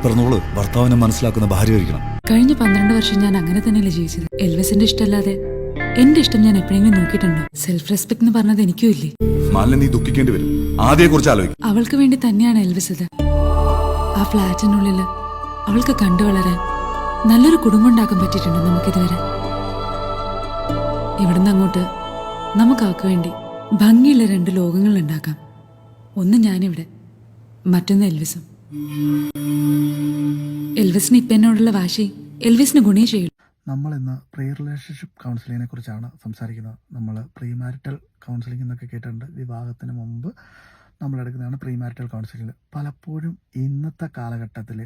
പിറന്നോള് ഭർത്താവിനെ മനസ്സിലാക്കുന്ന ഭാര്യയായിരിക്കണം. കഴിഞ്ഞ 12 വർഷം ഞാൻ അങ്ങനെ തന്നെയല്ലേ ജീവിച്ചത്. എൽവിസിന്റെ ഇഷ്ടമല്ലാതെ എന്റെ ഇഷ്ടം ഞാൻ എപ്പോഴെങ്കിലും നോക്കിയിട്ടുണ്ടോ? സെൽഫ് റെസ്പെക്ട് എന്ന് പറഞ്ഞത് എനിക്കും ഇല്ലേ? മാലിന്യ നീ ദുഃഖിക്കേണ്ടി വരും. ആദ്യയെ കുറിച്ച് ആലോചിക്കും. അവൾക്ക് വേണ്ടി തന്നെയാണ് എൽവിസ് ഇത്. ആ ഫ്ലാറ്റിനുള്ളിൽ അവൾക്ക് കണ്ടു വളരാൻ നല്ലൊരു കുടുംബം ഉണ്ടാക്കാൻ പറ്റിയിട്ടുണ്ടോ നമുക്കിതുവരെ? ഇവിടുന്ന് അങ്ങോട്ട് നമുക്ക് അവൾക്ക് വേണ്ടി ഭംഗിയുള്ള 2 ലോകങ്ങൾ ഉണ്ടാക്കാം. ഒന്ന് ഞാനിവിടെ, മറ്റൊന്ന് എൽവിസും. എൽവിസിന് ഇപ്പം എന്നോടുള്ള വാശി എൽവിസിന് ഗുണേ ചെയ്യും. നമ്മൾ ഇന്ന് പ്രീ റിലേഷൻഷിപ്പ് കൗൺസിലിങ്ങിനെ കുറിച്ചാണ് സംസാരിക്കുന്നത്. നമ്മൾ പ്രീ മാരിറ്റൽ കൗൺസിലിംഗ് എന്നൊക്കെ കേട്ടിട്ടുണ്ട്. വിവാഹത്തിന് മുമ്പ് നമ്മളെടുക്കുന്നതാണ് പ്രീ മാരിറ്റൽ കൗൺസിലിംഗ്. പലപ്പോഴും ഇന്നത്തെ കാലഘട്ടത്തിൽ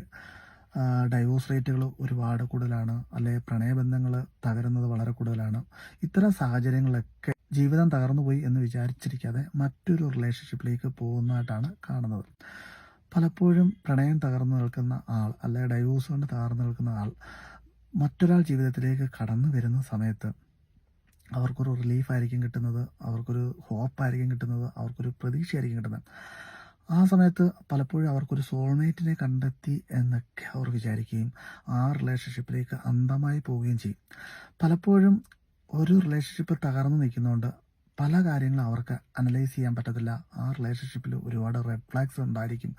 ഡൈവോഴ്സ് റേറ്റുകൾ ഒരുപാട് കൂടുതലാണ്, അല്ലെങ്കിൽ പ്രണയബന്ധങ്ങൾ തകരുന്നത് വളരെ കൂടുതലാണ്. ഇത്തരം സാഹചര്യങ്ങളൊക്കെ ജീവിതം തകർന്നു പോയി എന്ന് വിചാരിച്ചിരിക്കാതെ മറ്റൊരു റിലേഷൻഷിപ്പിലേക്ക് പോകുന്നതായിട്ടാണ് കാണുന്നത്. പലപ്പോഴും പ്രണയം തകർന്നു നിൽക്കുന്ന ആൾ, അല്ലെങ്കിൽ ഡൈവോഴ്സ് കൊണ്ട് തകർന്നു നിൽക്കുന്ന ആൾ മറ്റൊരാൾ ജീവിതത്തിലേക്ക് കടന്നു വരുന്ന സമയത്ത് അവർക്കൊരു റിലീഫായിരിക്കും കിട്ടുന്നത്, അവർക്കൊരു ഹോപ്പായിരിക്കും കിട്ടുന്നത്, അവർക്കൊരു പ്രതീക്ഷയായിരിക്കും കിട്ടുന്നത്. ആ സമയത്ത് പലപ്പോഴും അവർക്കൊരു സോൾമേറ്റിനെ കണ്ടെത്തി എന്നൊക്കെ അവർ വിചാരിക്കുകയും ആ റിലേഷൻഷിപ്പിലേക്ക് അന്ധമായി പോവുകയും ചെയ്യും. പലപ്പോഴും ഒരു റിലേഷൻഷിപ്പ് തകർന്നു നിൽക്കുന്നതുകൊണ്ട് പല കാര്യങ്ങളും അവർക്ക് അനലൈസ് ചെയ്യാൻ പറ്റത്തില്ല. ആ റിലേഷൻഷിപ്പിൽ ഒരുപാട് റെഡ് ഫ്ലാഗ്സ് ഉണ്ടായിരിക്കും.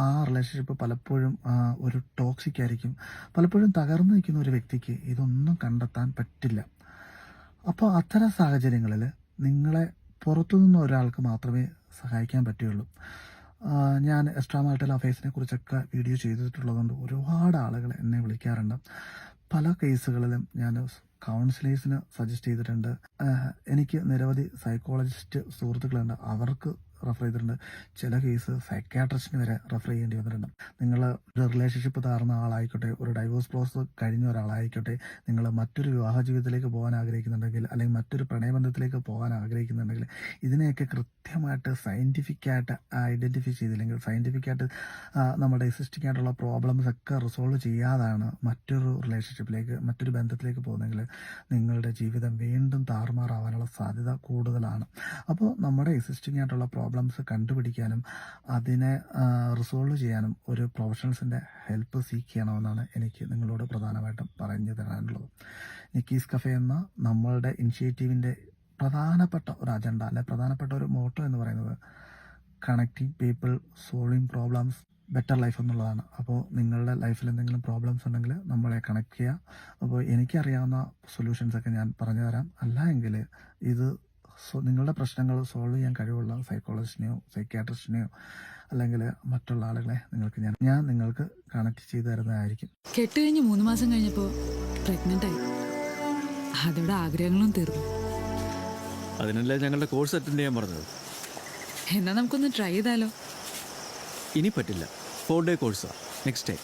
ആ റിലേഷൻഷിപ്പ് പലപ്പോഴും ഒരു ടോക്സിക് ആയിരിക്കും. പലപ്പോഴും തകർന്നു നിൽക്കുന്ന ഒരു വ്യക്തിക്ക് ഇതൊന്നും കണ്ടെത്താൻ പറ്റില്ല. അപ്പോൾ അത്തരം സാഹചര്യങ്ങളിൽ നിങ്ങളെ പുറത്തുനിന്ന് ഒരാൾക്ക് മാത്രമേ സഹായിക്കാൻ പറ്റുകയുള്ളൂ. ഞാൻ എക്സ്ട്രാ മാരിറ്റൽ അഫയേഴ്സിനെ കുറിച്ചൊക്കെ വീഡിയോ ചെയ്തിട്ടുള്ളതുകൊണ്ട് ഒരുപാട് ആളുകൾ എന്നെ വിളിക്കാറുണ്ട്. പല കേസുകളിലും ഞാൻ കൗൺസിലേഴ്സിന് സജസ്റ്റ് ചെയ്തിട്ടുണ്ട്. എനിക്ക് നിരവധി സൈക്കോളജിസ്റ്റ് സുഹൃത്തുക്കളുണ്ട്, അവർക്ക് റെഫർ ചെയ്തിട്ടുണ്ട്. ചില കേസ് സൈക്യാട്രിസ്റ്റിന് വരെ റെഫർ ചെയ്യേണ്ടി വന്നിട്ടുണ്ട്. നിങ്ങൾ ഒരു റിലേഷൻഷിപ്പ് തകർന്ന ആളായിക്കോട്ടെ, ഒരു ഡൈവോഴ്സ് പ്രോസസ് കഴിഞ്ഞ ഒരാളായിക്കോട്ടെ, നിങ്ങൾ മറ്റൊരു വിവാഹ ജീവിതത്തിലേക്ക് പോകാൻ ആഗ്രഹിക്കുന്നുണ്ടെങ്കിൽ, അല്ലെങ്കിൽ മറ്റൊരു പ്രണയബന്ധത്തിലേക്ക് പോകാൻ ആഗ്രഹിക്കുന്നുണ്ടെങ്കിൽ, ഇതിനെയൊക്കെ കൃത്യമായിട്ട് സയൻറ്റിഫിക്കായിട്ട് ഐഡൻറ്റിഫൈ ചെയ്തില്ലെങ്കിൽ, സയൻറ്റിഫിക്കായിട്ട് നമ്മുടെ എക്സിസ്റ്റിംഗ് ആയിട്ടുള്ള പ്രോബ്ലംസ് ഒക്കെ റിസോൾവ് ചെയ്യാതാണ് മറ്റൊരു റിലേഷൻഷിപ്പിലേക്ക്, മറ്റൊരു ബന്ധത്തിലേക്ക് പോകുന്നതെങ്കിൽ നിങ്ങളുടെ ജീവിതം വീണ്ടും താറുമാറാവാനുള്ള സാധ്യത കൂടുതലാണ്. അപ്പോൾ നമ്മുടെ എക്സിസ്റ്റിംഗ് ആയിട്ടുള്ള പ്രോബ്ലംസ് കണ്ടുപിടിക്കാനും അതിനെ റിസോൾവ് ചെയ്യാനും ഒരു പ്രൊഫഷണൽസിൻ്റെ ഹെൽപ്പ് സീക്ക് ചെയ്യണമെന്നാണ് എനിക്ക് നിങ്ങളോട് പ്രധാനമായിട്ടും പറഞ്ഞു തരാനുള്ളത്. നിക്കീസ് കഫേ എന്ന നമ്മളുടെ ഇനിഷ്യേറ്റീവിൻ്റെ പ്രധാനപ്പെട്ട ഒരു അജണ്ട, അല്ലെ പ്രധാനപ്പെട്ട ഒരു മോട്ടോ എന്ന് പറയുന്നത് connecting people, solving problems, better life എന്നുള്ളതാണ്. അപ്പോൾ നിങ്ങളുടെ ലൈഫിൽ എന്തെങ്കിലും പ്രോബ്ലംസ് ഉണ്ടെങ്കിൽ നമ്മളെ കണക്ട് ചെയ്യുക. അപ്പോൾ എനിക്കറിയാവുന്ന സൊല്യൂഷൻസൊക്കെ ഞാൻ പറഞ്ഞു തരാം. അല്ല എങ്കിൽ ഇത് നിങ്ങളുടെ പ്രശ്നങ്ങൾ സോൾവ് ചെയ്യാൻ കഴിവുള്ള സൈക്കോളജിസ്റ്റിനെയോ സൈക്യാട്രിസ്റ്റിനെയോ അല്ലെങ്കിൽ മറ്റുള്ള ആളുകളെ ഞാൻ നിങ്ങൾക്ക് കണക്ട് ചെയ്തു തരുന്നതായിരിക്കും. കെട്ട് കഴിഞ്ഞ് 3 മാസം കഴിഞ്ഞപ്പോൾ പ്രഗ്നന്റ് ആയി. അതോടെ ആഗ്രഹങ്ങളും തീർന്നു. അതിനല്ലേ ഞങ്ങളുടെ കോഴ്സ് അറ്റൻഡ് ചെയ്യാൻ പറഞ്ഞത്. എന്നാ നമുക്കൊന്ന് ട്രൈ ചെയ്താലോ? ഇനി പറ്റില്ല, 4 ഡേ കോഴ്സാ. Next day